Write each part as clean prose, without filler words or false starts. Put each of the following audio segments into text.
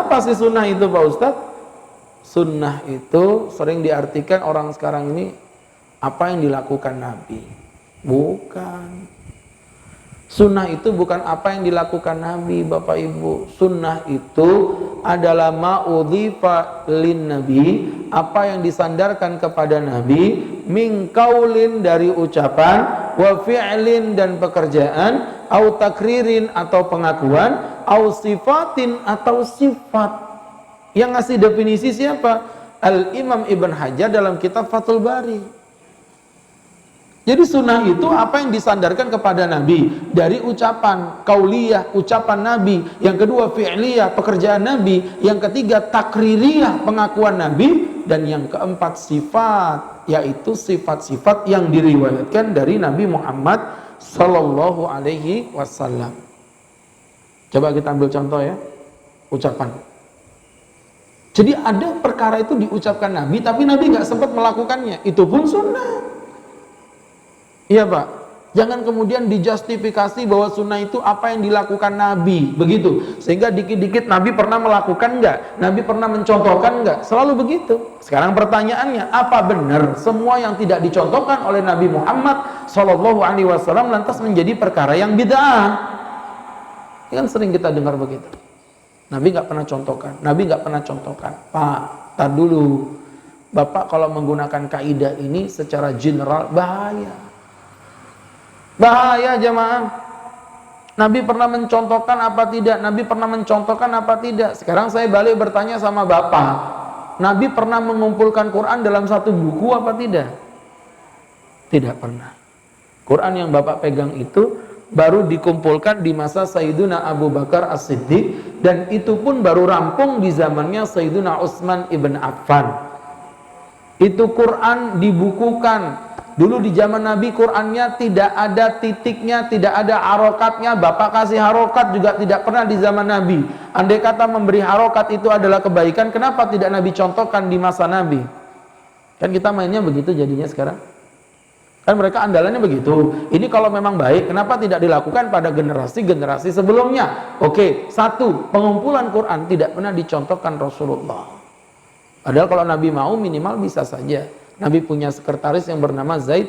Apa sih sunnah itu Pak Ustadz? Sunnah itu sering diartikan orang sekarang ini apa yang dilakukan Nabi. Bukan. Sunnah itu bukan apa yang dilakukan Nabi, Bapak Ibu. Sunnah itu adalah ma'udhifa lin Nabi, apa yang disandarkan kepada Nabi, min qaulin dari ucapan, wa fi'lin dan pekerjaan, au takririn atau pengakuan, au sifatin atau sifat. Yang ngasih definisi siapa? Al-Imam Ibn Hajar dalam kitab Fathul Bari. Jadi sunnah itu apa yang disandarkan kepada Nabi dari ucapan kauliyah, ucapan Nabi. Yang kedua fi'liyah, pekerjaan Nabi. Yang ketiga takririyah, pengakuan Nabi. Dan yang keempat sifat, yaitu sifat-sifat yang diriwayatkan dari Nabi Muhammad Sallallahu Alaihi Wasallam. Coba kita ambil contoh ya, ucapan. Jadi ada perkara itu diucapkan Nabi, tapi Nabi nggak sempat melakukannya. Itu pun sunnah. Iya Pak, jangan kemudian dijustifikasi bahwa sunnah itu apa yang dilakukan Nabi, begitu. Sehingga dikit-dikit Nabi pernah melakukan enggak? Nabi pernah mencontohkan enggak? Selalu begitu. Sekarang pertanyaannya, apa benar semua yang tidak dicontohkan oleh Nabi Muhammad Sallallahu Alaihi Wasallam lantas menjadi perkara yang bid'ah? Kan sering kita dengar begitu. Nabi nggak pernah contohkan, Nabi nggak pernah contohkan. Pak, tar dulu. Bapak kalau menggunakan kaidah ini secara general bahaya. Bahaya jemaah. Nabi pernah mencontohkan apa tidak? Nabi pernah mencontohkan apa tidak? Sekarang saya balik bertanya sama Bapak. Nabi pernah mengumpulkan Quran dalam satu buku apa tidak? Tidak pernah. Quran yang Bapak pegang itu baru dikumpulkan di masa Sayyiduna Abu Bakar As-Siddiq, dan itu pun baru rampung di zamannya Sayyiduna Utsman ibn Affan. Itu Quran dibukukan. Dulu di zaman Nabi Qur'annya tidak ada titiknya, tidak ada harokatnya. Bapak kasih harokat juga tidak pernah di zaman Nabi. Andai kata memberi harokat itu adalah kebaikan, kenapa tidak Nabi contohkan di masa Nabi? Kan kita mainnya begitu jadinya sekarang. Kan mereka andalannya begitu. Ini kalau memang baik, kenapa tidak dilakukan pada generasi-generasi sebelumnya? Oke, satu, pengumpulan Quran tidak pernah dicontohkan Rasulullah. Padahal kalau Nabi mau minimal bisa saja. Nabi punya sekretaris yang bernama Zaid.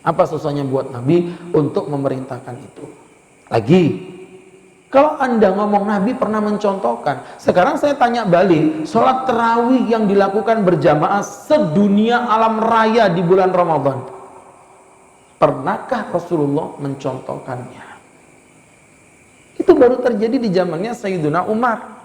Apa susahnya buat Nabi untuk memerintahkan itu? Lagi, kalau Anda ngomong Nabi pernah mencontohkan, sekarang saya tanya balik, sholat tarawih yang dilakukan berjamaah sedunia alam raya di bulan Ramadan, pernahkah Rasulullah mencontohkannya? Itu baru terjadi di zamannya Sayyiduna Umar.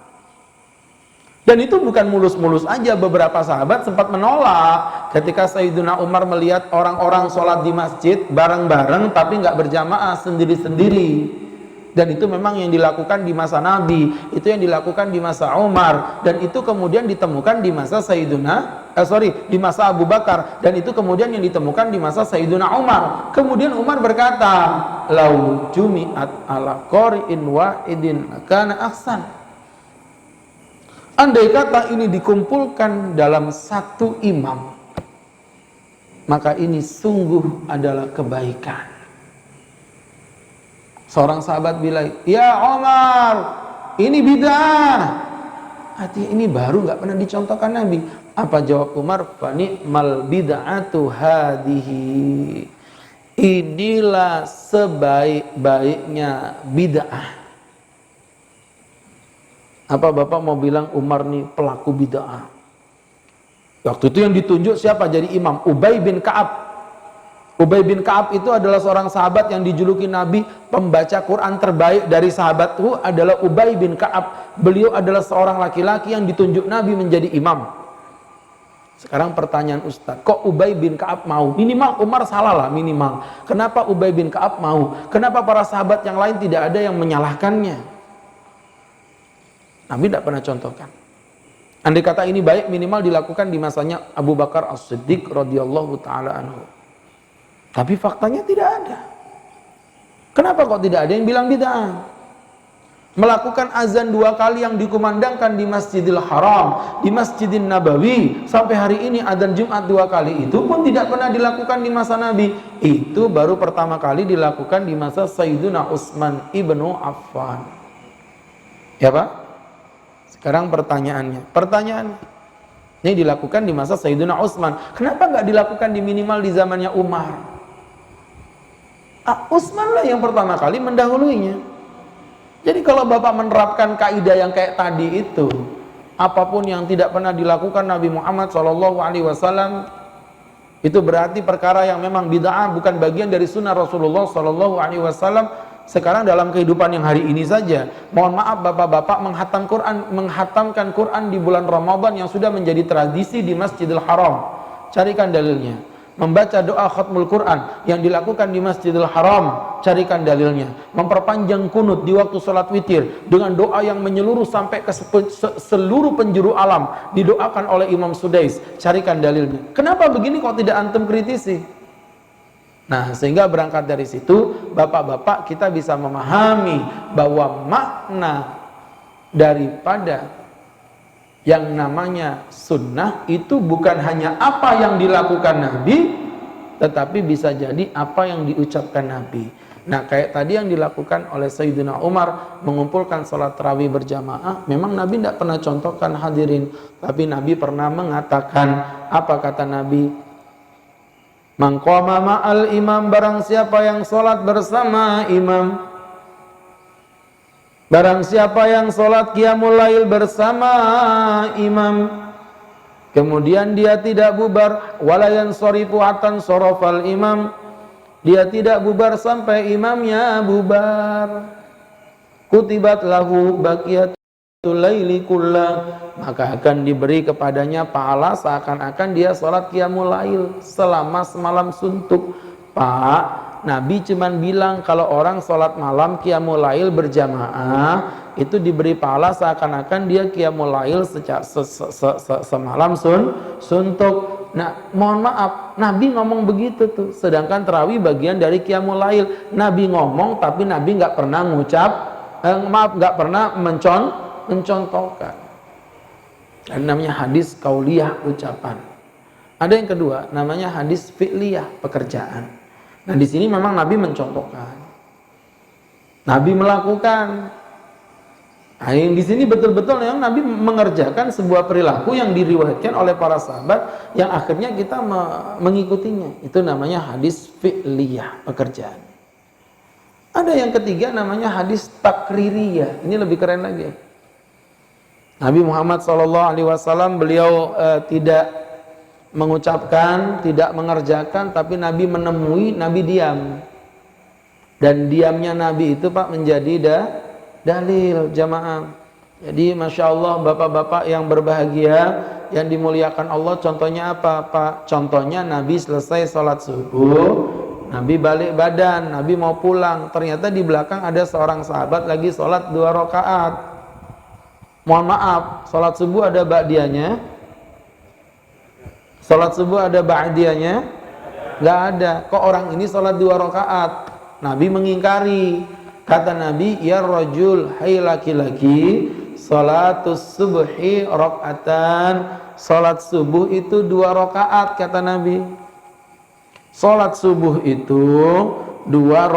Dan itu bukan mulus-mulus aja, beberapa sahabat sempat menolak ketika Sayyiduna Umar melihat orang-orang sholat di masjid bareng-bareng tapi nggak berjamaah, sendiri-sendiri. Dan itu memang yang dilakukan di masa Nabi, itu yang dilakukan di masa Umar, dan itu kemudian ditemukan di masa di masa Abu Bakar, dan itu kemudian yang ditemukan di masa Sayyiduna Umar. Kemudian Umar berkata, "Lau jumi'at ala qari'in wa'idin kana ahsan." Andai kata ini dikumpulkan dalam satu imam, maka ini sungguh adalah kebaikan. Seorang sahabat bilang, "Ya Umar, ini bid'ah." Artinya ini baru, nggak pernah dicontohkan Nabi. Apa jawab Umar? "Fa ni'mal bid'atu hadihi." Inilah sebaik-baiknya bid'ah. Apa Bapak mau bilang Umar nih pelaku bid'ah? Waktu itu yang ditunjuk siapa jadi imam? Ubay bin Ka'ab. Ubay bin Ka'ab itu adalah seorang sahabat yang dijuluki Nabi pembaca Quran terbaik dari sahabat itu adalah Ubay bin Ka'ab. Beliau adalah seorang laki-laki yang ditunjuk Nabi menjadi imam. Sekarang pertanyaan Ustaz, kok Ubay bin Ka'ab mau? Minimal Umar salah lah minimal. Kenapa Ubay bin Ka'ab mau? Kenapa para sahabat yang lain tidak ada yang menyalahkannya? Nabi tidak pernah contohkan. Andai kata ini baik, minimal dilakukan di masanya Abu Bakar As-Siddiq radhiyallahu taala anhu. Tapi faktanya tidak ada. Kenapa kok tidak ada yang bilang bid'ah? Melakukan azan 2 kali yang dikumandangkan di Masjidil Haram, di Masjidin Nabawi, sampai hari ini azan Jumat 2 kali itu pun tidak pernah dilakukan di masa Nabi. Itu baru pertama kali dilakukan di masa Sayyiduna Utsman ibnu Affan. Ya Pak? Sekarang pertanyaannya, ini dilakukan di masa Sayyidina Utsman. Kenapa nggak dilakukan di minimal di zamannya Umar? Utsman lah yang pertama kali mendahuluinya. Jadi kalau Bapak menerapkan kaidah yang kayak tadi itu, apapun yang tidak pernah dilakukan Nabi Muhammad SAW, itu berarti perkara yang memang bid'ah, bukan bagian dari sunnah Rasulullah SAW. Sekarang dalam kehidupan yang hari ini saja, mohon maaf bapak-bapak menghatamkan Quran di bulan Ramadan yang sudah menjadi tradisi di Masjidil Haram. Carikan dalilnya. Membaca doa khatmul Quran yang dilakukan di Masjidil Haram, carikan dalilnya. Memperpanjang kunut di waktu sholat witir dengan doa yang menyeluruh sampai ke seluruh penjuru alam, didoakan oleh Imam Sudais, carikan dalilnya. Kenapa begini kok tidak antum kritisi? Nah, sehingga berangkat dari situ, bapak-bapak kita bisa memahami bahwa makna daripada yang namanya sunnah itu bukan hanya apa yang dilakukan Nabi, tetapi bisa jadi apa yang diucapkan Nabi. Nah, kayak tadi yang dilakukan oleh Sayyidina Umar, mengumpulkan sholat tarawih berjamaah, memang Nabi tidak pernah contohkan hadirin, tapi Nabi pernah mengatakan, apa kata Nabi? Man qama ma'al imam, barang siapa yang sholat bersama imam, barang siapa yang sholat qiyamul lail bersama imam, kemudian dia tidak bubar, wala yansarifu hatta sarafal imam, dia tidak bubar sampai imamnya bubar, kutibat lahu baqiyatul laili kullah, maka akan diberi kepadanya pahala seakan-akan dia sholat qiyamul lail selama semalam suntuk. Pak, Nabi cuman bilang kalau orang sholat malam qiyamul lail berjamaah itu diberi pahala seakan-akan dia qiyamul lail semalam suntuk. Nah, mohon maaf, Nabi ngomong begitu tuh, sedangkan tarawih bagian dari qiyamul lail. Nabi ngomong tapi Nabi nggak pernah nggak pernah mencontohkan. Dan namanya hadis kauliyah, ucapan. Ada yang kedua, namanya hadis fi'liyah, pekerjaan. Nah, di sini memang Nabi mencontohkan, Nabi melakukan. Nah, yang di sini betul-betul yang Nabi mengerjakan sebuah perilaku yang diriwayatkan oleh para sahabat, yang akhirnya kita mengikutinya. Itu namanya hadis fi'liyah, pekerjaan. Ada yang ketiga namanya hadis takririyah. Ini lebih keren lagi. Nabi Muhammad SAW beliau tidak mengucapkan, tidak mengerjakan, tapi Nabi menemui, Nabi diam. Dan diamnya Nabi itu Pak menjadi dalil jamaah. Jadi Masya Allah bapak-bapak yang berbahagia, yang dimuliakan Allah, contohnya apa Pak? Contohnya Nabi selesai sholat subuh, Nabi balik badan, Nabi mau pulang, ternyata di belakang ada seorang sahabat lagi sholat 2 rakaat. Mohon maaf, sholat subuh ada ba'diyahnya? Sholat subuh ada ba'diyahnya? Nggak ada. Kok orang ini sholat 2 rakaat? Nabi mengingkari. Kata Nabi, ya rajul, hai laki-laki, sholatus subhi rakaatan. Sholat subuh itu 2 rakaat, kata Nabi. Sholat subuh itu 2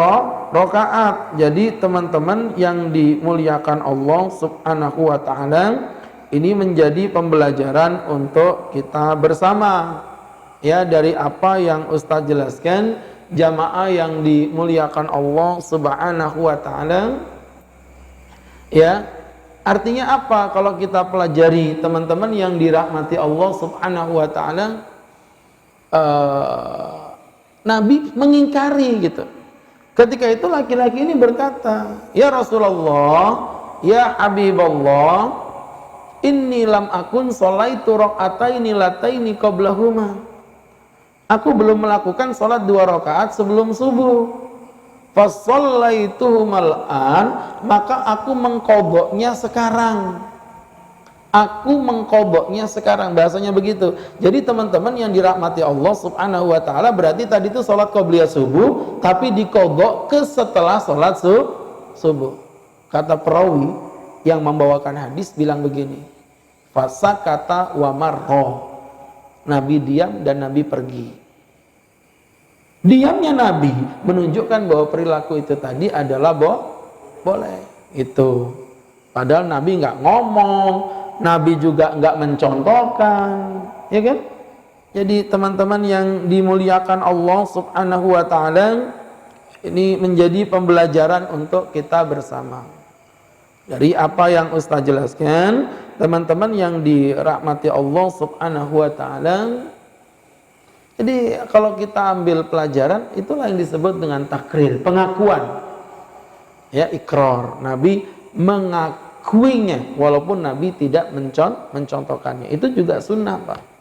rakaat. Jadi teman-teman yang dimuliakan Allah subhanahu wa ta'ala, ini menjadi pembelajaran untuk kita bersama. Ya, dari apa yang Ustaz jelaskan, jamaah yang dimuliakan Allah subhanahu wa ta'ala. Ya, artinya apa? Kalau kita pelajari teman-teman yang dirahmati Allah subhanahu wa ta'ala, Nabi mengingkari gitu. Ketika itu laki-laki ini berkata, ya Rasulullah, ya Habiballah, inni lam akun sholaitu raka'ataini lataini qablahuma. Aku belum melakukan sholat 2 rakaat sebelum subuh. Fashallaituhumal an, maka aku mengqadhanya sekarang. Aku mengqadhanya sekarang, bahasanya begitu. Jadi teman-teman yang dirahmati Allah subhanahu wa ta'ala, berarti tadi itu sholat qabliyah subuh, tapi diqadha ke setelah sholat subuh. Kata perawi yang membawakan hadis bilang begini, fasa kata wa marho, Nabi diam dan Nabi pergi. Diamnya Nabi menunjukkan bahwa perilaku itu tadi adalah boleh. Itu Padahal Nabi nggak ngomong, Nabi juga nggak mencontohkan, ya kan? Jadi teman-teman yang dimuliakan Allah Subhanahu wa taala, ini menjadi pembelajaran untuk kita bersama. Dari apa yang Ustaz jelaskan, teman-teman yang dirahmati Allah Subhanahu wa taala, jadi kalau kita ambil pelajaran, itulah yang disebut dengan takrir, pengakuan. Ya, ikrar. Nabi mengakuinya walaupun Nabi tidak mencontohkannya. Itu juga sunnah, Pak.